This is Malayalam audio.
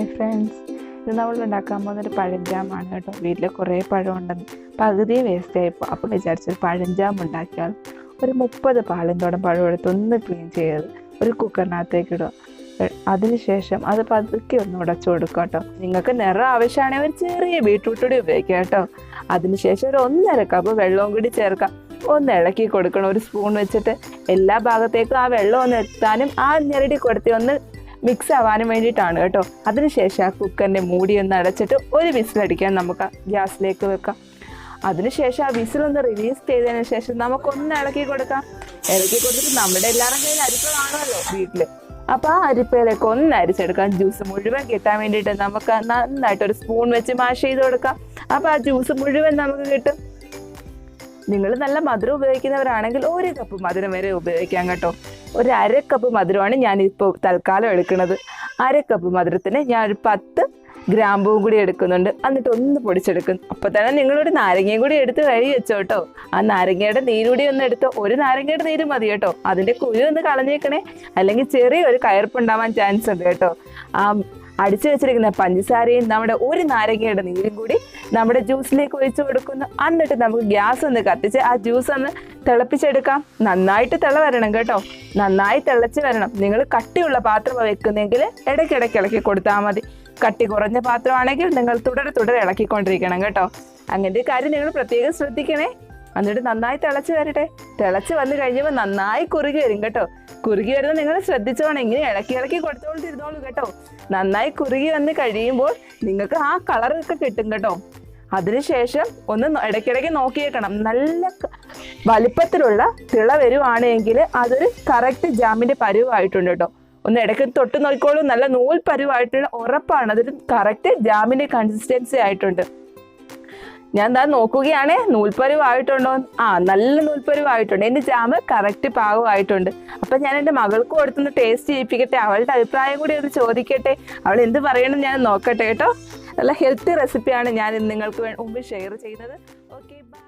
ഹായ് ഫ്രണ്ട്സ്, ഇത് നമ്മൾ ഉണ്ടാക്കാൻ പോകുന്നൊരു പഴംജാമാണ് കേട്ടോ. വീട്ടിൽ കുറേ പഴമുണ്ടെന്ന് പകുതി വേസ്റ്റ് ആയിപ്പോൾ. അപ്പം വിചാരിച്ചൊരു പഴംജാം ഉണ്ടാക്കിയാൽ ഒരു 30 പാളിന്തോളം പഴം എടുത്ത് ഒന്ന് ക്ലീൻ ചെയ്ത് ഒരു കുക്കറിനകത്തേക്ക് ഇടുക. അതിനുശേഷം അത് പതുക്കെ ഒന്ന് ഉടച്ചു കൊടുക്കുക കേട്ടോ. നിങ്ങൾക്ക് നിറം ആവശ്യമാണെങ്കിൽ ഒരു ചെറിയ ബീട്രൂട്ട് കൂടി ഉപയോഗിക്കുക കേട്ടോ. അതിനുശേഷം ഒരു 1.5 കപ്പ് വെള്ളവും കൂടി ചേർക്കാം. ഒന്ന് ഇളക്കി കൊടുക്കണം. ഒരു സ്പൂൺ വെച്ചിട്ട് എല്ലാ ഭാഗത്തേക്കും ആ വെള്ളം ഒന്ന് എത്താനും ആ ഞെരടി കൊടുത്തി ഒന്ന് മിക്സ് ആവാനും വേണ്ടിയിട്ടാണ് കേട്ടോ. അതിനുശേഷം ആ കുക്കറിൻ്റെ മൂടി ഒന്ന് അടച്ചിട്ട് ഒരു വിസിലടിക്കാൻ നമുക്ക് ഗ്യാസിലേക്ക് വെക്കാം. അതിനുശേഷം ആ വിസിലൊന്ന് റിലീസ് ചെയ്തതിന് ശേഷം നമുക്കൊന്ന് ഇളക്കി കൊടുക്കാം. ഇളക്കി കൊടുത്തിട്ട് നമ്മുടെ എല്ലാവരും കയ്യിൽ അരിപ്പ കാണുമല്ലോ വീട്ടിൽ. അപ്പോൾ ആ അരിപ്പയിലേക്ക് ഒന്ന് അരിച്ചെടുക്കാം. ജ്യൂസ് മുഴുവൻ കിട്ടാൻ വേണ്ടിയിട്ട് നമുക്ക് നന്നായിട്ട് ഒരു സ്പൂൺ വെച്ച് മാഷ് ചെയ്ത് കൊടുക്കാം. അപ്പോൾ ആ ജ്യൂസ് മുഴുവൻ നമുക്ക് കിട്ടും. നിങ്ങൾ നല്ല മധുരം ഉപയോഗിക്കുന്നവരാണെങ്കിൽ 1 കപ്പ് മധുരം വരെ ഉപയോഗിക്കാം കേട്ടോ. ഒരു 1/2 കപ്പ് മധുരമാണ് ഞാനിപ്പോൾ തൽക്കാലം എടുക്കുന്നത്. 1/2 കപ്പ് മധുരത്തിന് ഞാൻ ഒരു 10 ഗ്രാമ്പൂവും കൂടി എടുക്കുന്നുണ്ട്. എന്നിട്ട് ഒന്ന് പൊടിച്ചെടുക്കുന്നു. അപ്പോൾ തന്നെ നിങ്ങളൊരു നാരങ്ങയും കൂടി എടുത്ത് കഴുകി വെച്ചോ കേട്ടോ. ആ നാരങ്ങയുടെ നീരുകൂടി ഒന്ന് എടുത്തോ. ഒരു നാരങ്ങയുടെ നീര് മതി കേട്ടോ. അതിൻ്റെ കുരു ഒന്ന് കളഞ്ഞേക്കണേ, അല്ലെങ്കിൽ ചെറിയൊരു കയർപ്പുണ്ടാവാൻ ചാൻസ് ഉണ്ട് കേട്ടോ. ആ അടിച്ചു വെച്ചിരിക്കുന്ന പഞ്ചസാരയും നമ്മുടെ ഒരു നാരങ്ങയുടെ നീരും കൂടി നമ്മുടെ ജ്യൂസിലേക്ക് ഒഴിച്ചു കൊടുക്കുന്നു. എന്നിട്ട് നമുക്ക് ഗ്യാസ് ഒന്ന് കത്തിച്ച് ആ ജ്യൂസ് ഒന്ന് തിളപ്പിച്ചെടുക്കാം. നന്നായിട്ട് തിള വരണം കേട്ടോ. നന്നായി തിളച്ച് വരണം. നിങ്ങൾ കട്ടിയുള്ള പാത്രം വെക്കുന്നെങ്കിൽ ഇടയ്ക്കിടയ്ക്ക് ഇളക്കി കൊടുത്താൽ മതി. കട്ടി കുറഞ്ഞ പാത്രമാണെങ്കിൽ നിങ്ങൾ തുടരെ ഇളക്കിക്കൊണ്ടിരിക്കണം കേട്ടോ. അങ്ങനത്തെ കാര്യം നിങ്ങൾ പ്രത്യേകം ശ്രദ്ധിക്കണേ. എന്നിട്ട് നന്നായി തിളച്ച് വരട്ടെ. തിളച്ച് വന്ന് കഴിഞ്ഞപ്പോൾ നന്നായി കുറുകി വരും കേട്ടോ. കുറുകി വരുന്നത് നിങ്ങൾ ശ്രദ്ധിച്ചോണം. ഇങ്ങനെ ഇളക്കി കൊടുത്തോണ്ടിരുന്നോളൂ കേട്ടോ. നന്നായി കുറുകി വന്ന് കഴിയുമ്പോൾ നിങ്ങൾക്ക് ആ കളറൊക്കെ കിട്ടും കേട്ടോ. അതിനുശേഷം ഒന്ന് ഇടയ്ക്കിടയ്ക്ക് നോക്കിയേക്കണം. നല്ല വലിപ്പത്തിലുള്ള തിള വരുവാണെങ്കിൽ അതൊരു കറക്റ്റ് ജാമിൻ്റെ പരുവായിട്ടുണ്ട് കേട്ടോ. ഒന്ന് ഇടയ്ക്ക് തൊട്ട് നോക്കിക്കോളൂ. നല്ല നൂൽ പരുവായിട്ടുള്ള ഉറപ്പാണ്. അതൊരു കറക്റ്റ് ജാമിൻ്റെ കൺസിസ്റ്റൻസി ആയിട്ടുണ്ട്. ഞാൻ എന്താ നോക്കുകയാണേ നൂൽപ്പരുവായിട്ടുണ്ടോ. നല്ല നൂൽപ്പരുവായിട്ടുണ്ട്. എൻ്റെ ജാമ് കറക്റ്റ് പാകമായിട്ടുണ്ട്. അപ്പം ഞാൻ എൻ്റെ മകൾക്ക് കൊടുത്തൊന്ന് ടേസ്റ്റ് ചെയ്യിപ്പിക്കട്ടെ. അവളുടെ അഭിപ്രായം കൂടി ഒന്ന് ചോദിക്കട്ടെ. അവൾ എന്ത് പറയണം ഞാൻ നോക്കട്ടെ കേട്ടോ. നല്ല ഹെൽത്തി റെസിപ്പിയാണ് ഞാൻ നിങ്ങൾക്ക് മുമ്പ് ഷെയർ ചെയ്യുന്നത്. Okay, by.